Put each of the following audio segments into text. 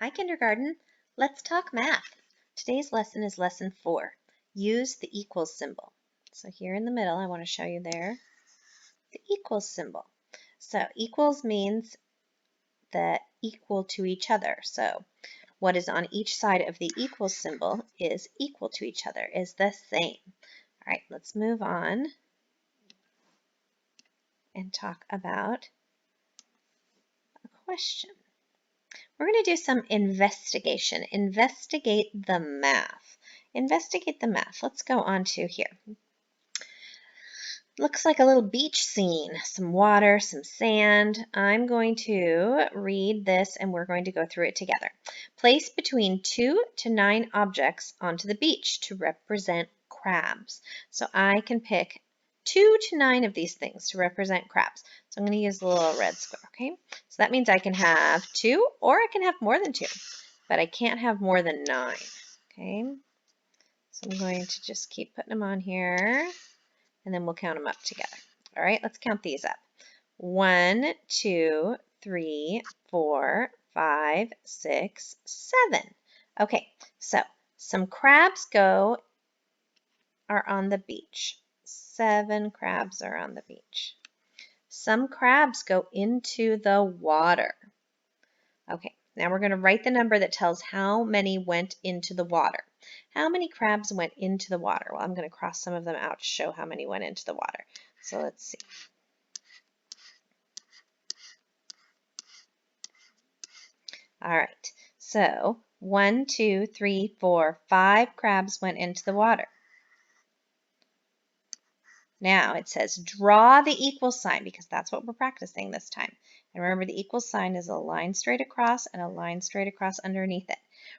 Hi, kindergarten. Let's talk math. Today's lesson is lesson 4. Use the equals symbol. So here in the middle, I want to show you there the equals symbol. So equals means the equal to each other. So what is on each side of the equals symbol is equal to each other, is the same. All right, let's move on and talk about a question. We're going to do some investigation. Investigate the math. Investigate the math. Let's go on to here. Looks like a little beach scene. Some water, some sand. I'm going to read this and we're going to go through it together. Place between 2 to 9 objects onto the beach to represent crabs. So I can pick 2 to 9 of these things to represent crabs. So I'm going to use the little red square, okay? So that means I can have 2 or I can have more than 2, but I can't have more than 9, okay? So I'm going to just keep putting them on here and then we'll count them up together. All right, let's count these up. 1, 2, 3, 4, 5, 6, 7. Okay, so some crabs are on the beach. 7 crabs are on the beach. Some crabs go into the water. Okay, now we're going to write the number that tells how many went into the water. How many crabs went into the water? Well, I'm going to cross some of them out to show how many went into the water. So let's see. All right, so 1, 2, 3, 4, 5 crabs went into the water. Now it says draw the equal sign because that's what we're practicing this time. And remember the equal sign is a line straight across and a line straight across underneath it.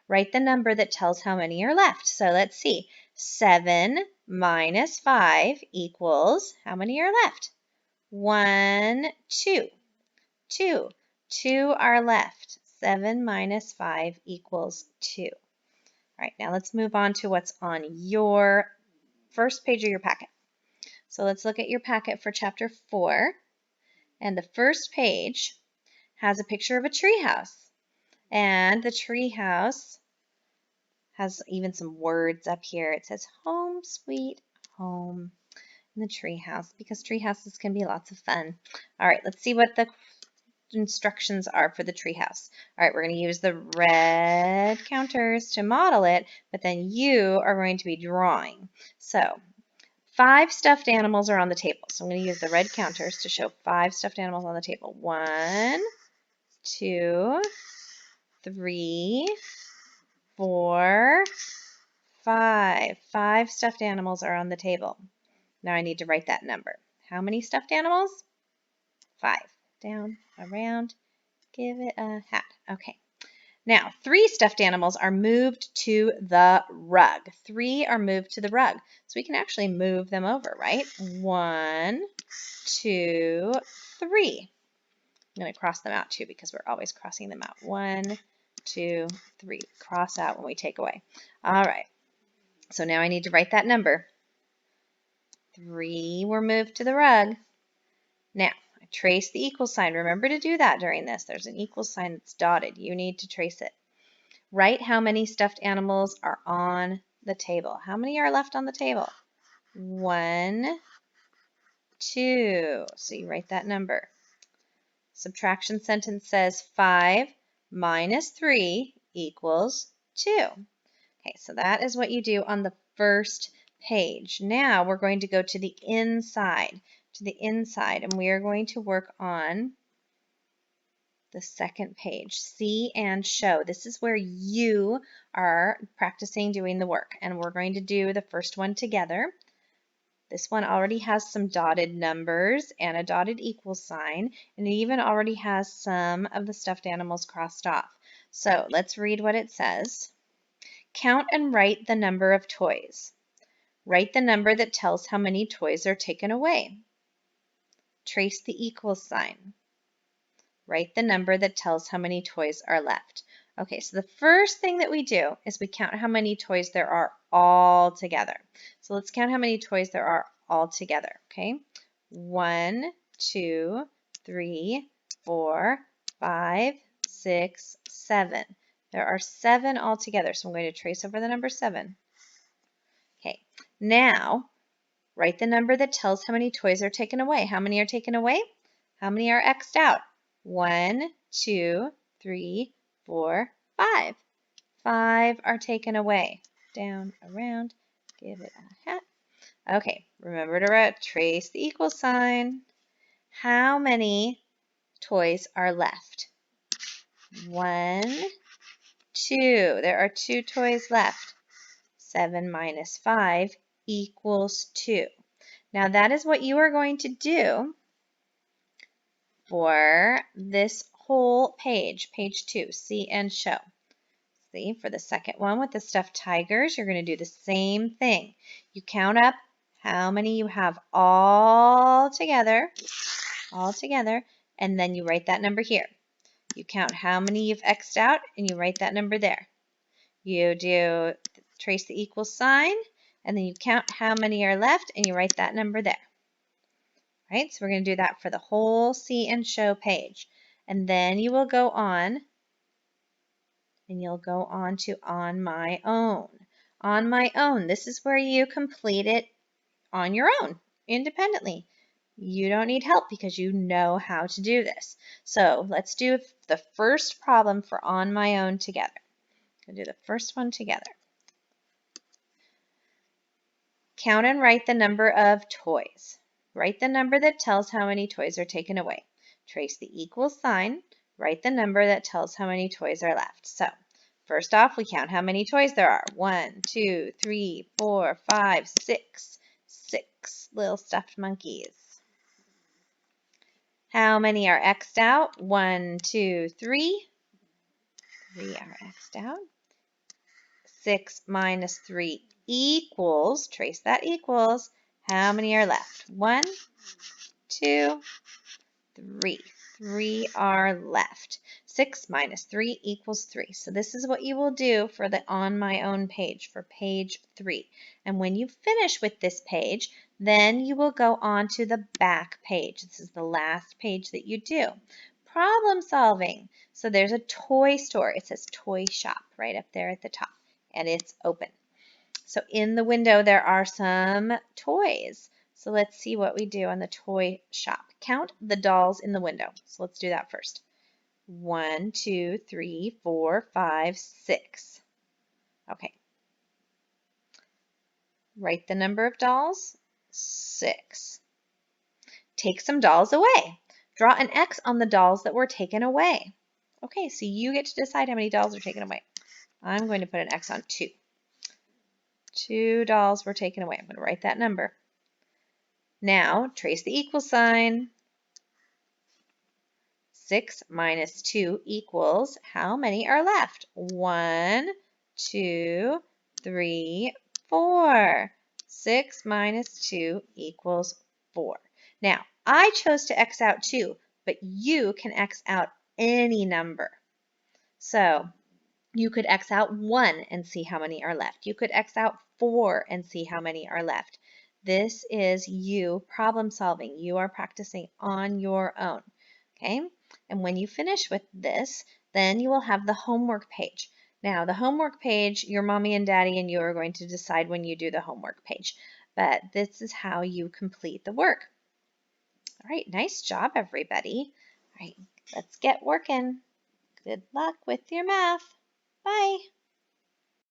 Write the number that tells how many are left. So let's see. 7 minus 5 equals, how many are left? 1, 2. 2. 2 are left. 7 minus 5 equals 2. All right, now let's move on to what's on your first page of your packet. So let's look at your packet for chapter 4. And the first page has a picture of a treehouse. And the treehouse has even some words up here. It says home sweet home in the treehouse because treehouses can be lots of fun. All right, let's see what the instructions are for the treehouse. All right, we're going to use the red counters to model it, but then you are going to be drawing. So 5 stuffed animals are on the table. So I'm going to use the red counters to show 5 stuffed animals on the table. 1, 2, 3, 4, 5. 5 stuffed animals are on the table. Now I need to write that number. How many stuffed animals? 5. Down, around, give it a hat. Okay. Now, 3 stuffed animals are moved to the rug. 3 are moved to the rug. So we can actually move them over, right? 1, 2, 3. I'm going to cross them out too because we're always crossing them out. 1, 2, 3. Cross out when we take away. All right. So now I need to write that number. 3 were moved to the rug. Now, I trace the equal sign. Remember to do that during this. There's an equal sign that's dotted. You need to trace it. Write how many stuffed animals are on the table. How many are left on the table? 1, 2. So you write that number. Subtraction sentence says 5 minus 3 equals 2. Okay, so that is what you do on the first page. Now we're going to go to the inside, and we are going to work on the second page. See and show. This is where you are practicing doing the work, and we're going to do the first one together. This one already has some dotted numbers and a dotted equal sign, and it even already has some of the stuffed animals crossed off. So let's read what it says. Count and write the number of toys. Write the number that tells how many toys are taken away. Trace the equal sign. Write the number that tells how many toys are left. Okay, so the first thing that we do is we count how many toys there are all together. So let's count how many toys there are all together, okay? 1, 2, 3, 4, 5, 6, 7. There are 7 altogether, so I'm going to trace over the number 7. Okay, now write the number that tells how many toys are taken away. How many are taken away? How many are X'd out? 1, 2, 3, 4, 5. 5 are taken away. Down, around, give it a hat. Okay, remember to trace the equal sign. How many toys are left? 1, 2. There are 2 toys left. 7 minus 5 equals 2. Now that is what you are going to do for this whole page, page 2, see and show. See, for the second one with the stuffed tigers, you're going to do the same thing. You count up how many you have all together, and then you write that number here. You count how many you've X'd out, and you write that number there. You do trace the equal sign, and then you count how many are left, and you write that number there. Right? So we're going to do that for the whole see and show page. And then you will go on, and you'll go on to on my own. On my own, this is where you complete it on your own, independently. You don't need help because you know how to do this. So let's do the first problem for on my own together. We'll do the first one together. Count and write the number of toys. Write the number that tells how many toys are taken away. Trace the equal sign. Write the number that tells how many toys are left. So, first off, we count how many toys there are. 1, 2, 3, 4, 5, 6. 6 little stuffed monkeys. How many are X'd out? 1, 2, 3. 3 are X'd out. 6 minus 3 equals, trace that equals, how many are left? 1, 2, 3. 3 are left. 6 minus 3 equals 3. So this is what you will do for the on my own page, for page 3. And when you finish with this page, then you will go on to the back page. This is the last page that you do. Problem solving. So there's a toy store. It says toy shop right up there at the top, and it's open. So in the window, there are some toys. So let's see what we do on the toy shop. Count the dolls in the window. So let's do that first. 1, 2, 3, 4, 5, 6. Okay. Write the number of dolls. 6. Take some dolls away. Draw an X on the dolls that were taken away. Okay, so you get to decide how many dolls are taken away. I'm going to put an X on 2. 2 dolls were taken away. I'm going to write that number. Now, trace the equal sign. 6 minus 2 equals, how many are left? 1, 2, 3, 4. 6 minus 2 equals 4. Now, I chose to X out 2, but you can X out any number. So, you could X out 1 and see how many are left. You could X out 4 and see how many are left. This is you problem solving. You are practicing on your own. Okay? And when you finish with this, then you will have the homework page. Now, the homework page, your mommy and daddy and you are going to decide when you do the homework page. But this is how you complete the work. All right, nice job, everybody. All right, let's get working. Good luck with your math. Bye.